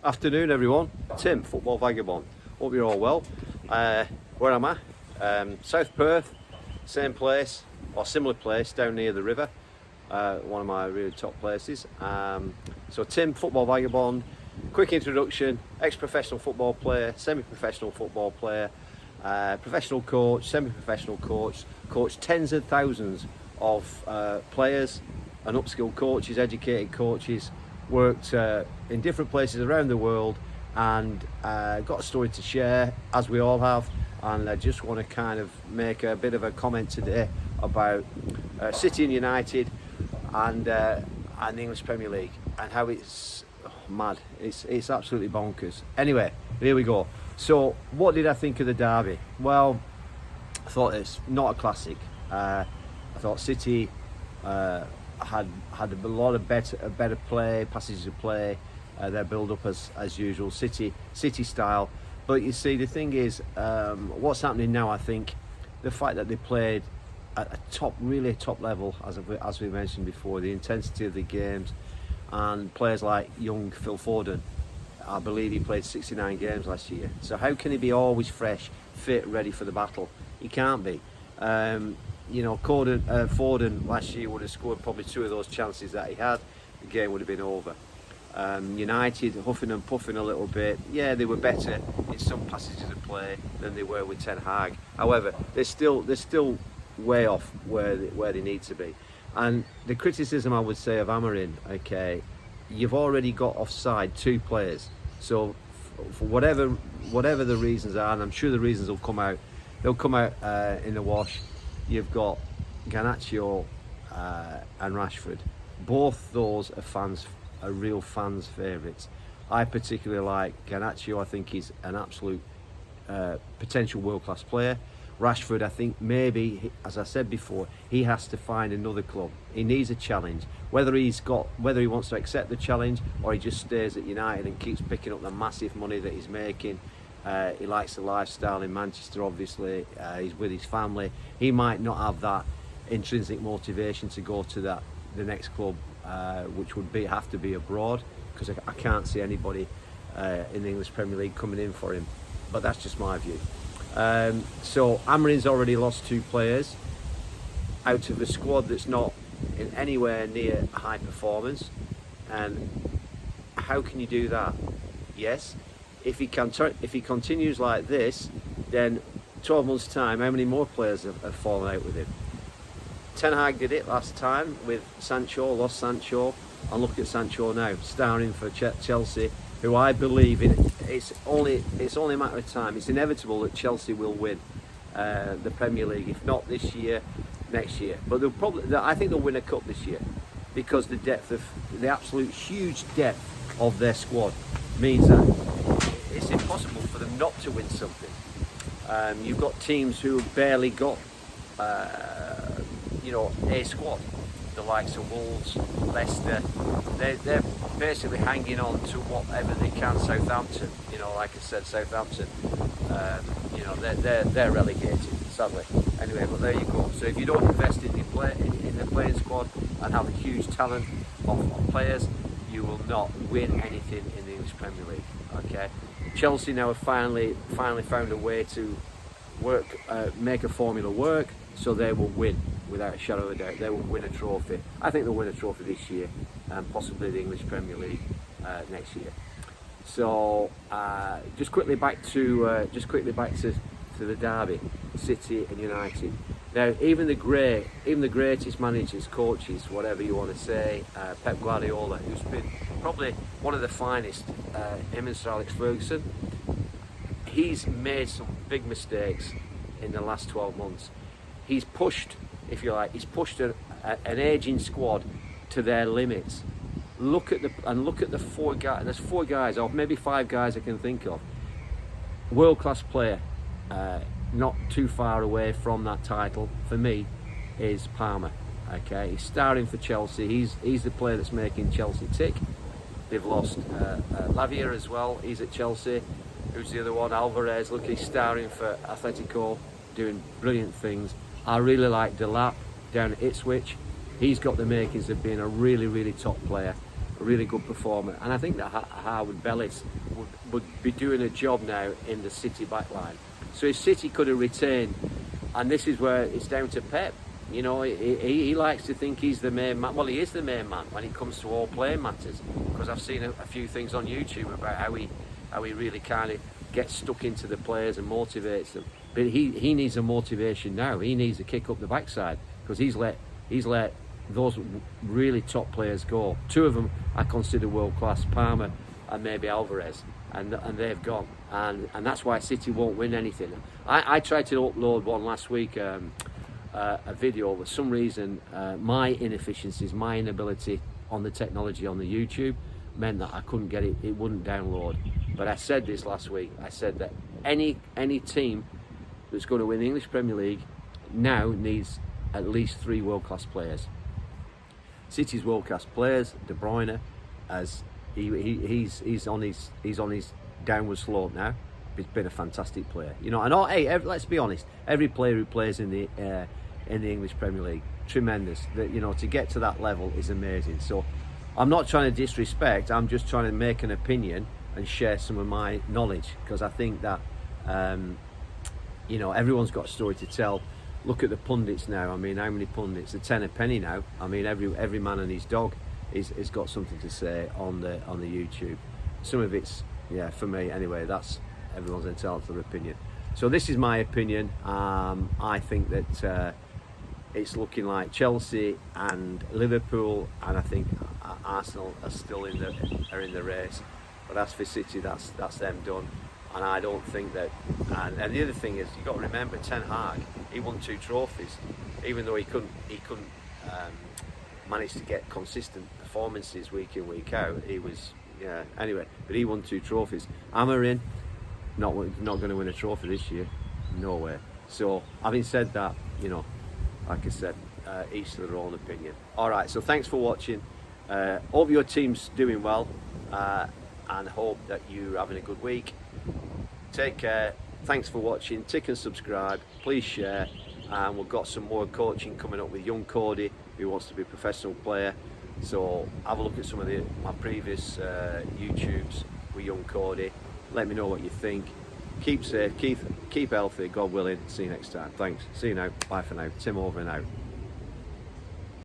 Afternoon everyone, Tim, Football Vagabond. Hope you're all well. Where am I? South Perth, same place or similar place down near the river. One of my really top places. So Tim, Football Vagabond, quick introduction, ex-professional football player, semi-professional football player, professional coach, semi-professional coach, coached tens of thousands of players and upskilled coaches, educated coaches, worked in different places around the world, and got a story to share, as we all have. And I just want to kind of make a bit of a comment today about City and United and the English Premier League, and how it's mad. It's absolutely bonkers. Anyway, here we go. So what did I think of the derby? Well, I thought it's not a classic. I thought City had a lot of better play, passages of play, their build up as usual, City style. But you see, the thing is, what's happening now, I think, the fact that they played at a really top level, as we mentioned before, the intensity of the games, and players like young Phil Foden, I believe he played 69 games last year. So how can he be always fresh, fit, ready for the battle? He can't be. Foden last year would have scored probably 2 of those chances that he had. The game would have been over. United huffing and puffing a little bit. Yeah, they were better in some passages of play than they were with Ten Hag. However, they're still way off where they need to be. And the criticism I would say of Amorim, okay, you've already got offside 2 players. So for whatever the reasons are, and I'm sure the reasons will come out, they'll come out in the wash. You've got Garnacho and Rashford. Both those are real fans' favourites. I particularly like Garnacho. I think he's an absolute potential world-class player. Rashford, I think maybe, as I said before, he has to find another club. He needs a challenge. Whether he wants to accept the challenge, or he just stays at United and keeps picking up the massive money that he's making. He likes the lifestyle in Manchester, obviously. He's with his family. He might not have that intrinsic motivation to go to the next club, which would have to be abroad, because I can't see anybody in the English Premier League coming in for him. But that's just my view. So Amorim's already lost 2 players out of a squad that's not in anywhere near high performance. And how can you do that? Yes, if he continues like this, then 12 months' time, how many more players have fallen out with him? Ten Hag did it last time with Sancho, lost Sancho, and look at Sancho now, starring for Chelsea, who I believe it's only a matter of time. It's inevitable that Chelsea will win the Premier League, if not this year, next year. But I think they'll win a cup this year, because the absolute huge depth of their squad means that it's impossible for them not to win something. You've got teams who have barely got a squad, the likes of Wolves, Leicester. They're basically hanging on to whatever they can. Southampton, like I said, Southampton, they're relegated, sadly. Anyway, but there you go. So if you don't invest in the playing squad and have a huge talent of players, you will not win anything in the English Premier League. Okay, Chelsea now have finally found a way to make a formula work, so they will win without a shadow of a doubt. They will win a trophy. I think they'll win a trophy this year, and possibly the English Premier League next year. So just quickly back to the derby, City and United. Now, even the greatest managers, coaches, whatever you want to say, Pep Guardiola, who's been probably one of the finest, him and Sir Alex Ferguson, he's made some big mistakes in the last 12 months. He's pushed, if you like, an aging squad to their limits. Look at the 4 guys. There's 4 guys, or maybe 5 guys I can think of. World-class player, not too far away from that title for me, is Palmer. Okay, he's starring for Chelsea. He's the player that's making Chelsea tick. They've lost Lavia as well. He's at Chelsea. Who's the other one? Alvarez. Look, he's starring for Atletico, doing brilliant things. I really like Delap down at Ipswich. He's got the makings of being a really, really top player. a really good performer. And I think that Harwood Bellis would be doing a job now in the City backline. So if City could have retained, and this is where it's down to Pep. You know, he likes to think he's the main man. Well, he is the main man when it comes to all playing matters. Because I've seen a few things on YouTube about how he really kind of gets stuck into the players and motivates them. But he needs a motivation now. He needs a kick up the backside because he's let those really top players go. Two of them I consider world class, Palmer and maybe Alvarez, and they've gone. And that's why City won't win anything. I tried to upload one last week. A video, for some reason my inefficiencies, my inability on the technology on the YouTube meant that I couldn't get it, it wouldn't download. But I said this last week, I said that any team that's going to win the English Premier League now needs at least 3 world-class players. City's world-class players, De Bruyne, as he's on his downward slope now. He's been a fantastic player, you know. And let's be honest, every player who plays in the English Premier League, tremendous. That, you know, to get to that level is amazing. So I'm not trying to disrespect. I'm just trying to make an opinion and share some of my knowledge, because I think that you know, everyone's got a story to tell. Look at the pundits now. I mean, how many pundits? A 10 a penny now. I mean, every man and his dog is got something to say on the YouTube. Some of it's, yeah, for me anyway. That's everyone's entitled to their opinion. So this is my opinion. I think that it's looking like Chelsea and Liverpool, and I think Arsenal are still in the race. But as for City, that's them done. And I don't think that. And the other thing is, you've got to remember, Ten Hag, he won 2 trophies, even though he couldn't manage to get consistent performances week in, week out. He was, yeah. Anyway, but he won 2 trophies. Amorim, not going to win a trophy this year, no way. So having said that, you know, like I said, each to their own opinion. All right, so thanks for watching. Hope your team's doing well, and hope that you're having a good week. Take care. Thanks for watching. Tick and subscribe. Please share. And we've got some more coaching coming up with young Cody, who wants to be a professional player. So have a look at some of my previous YouTubes with young Cody. Let me know what you think. Keep safe, keep healthy, God willing. See you next time. Thanks. See you now. Bye for now. Tim over and out.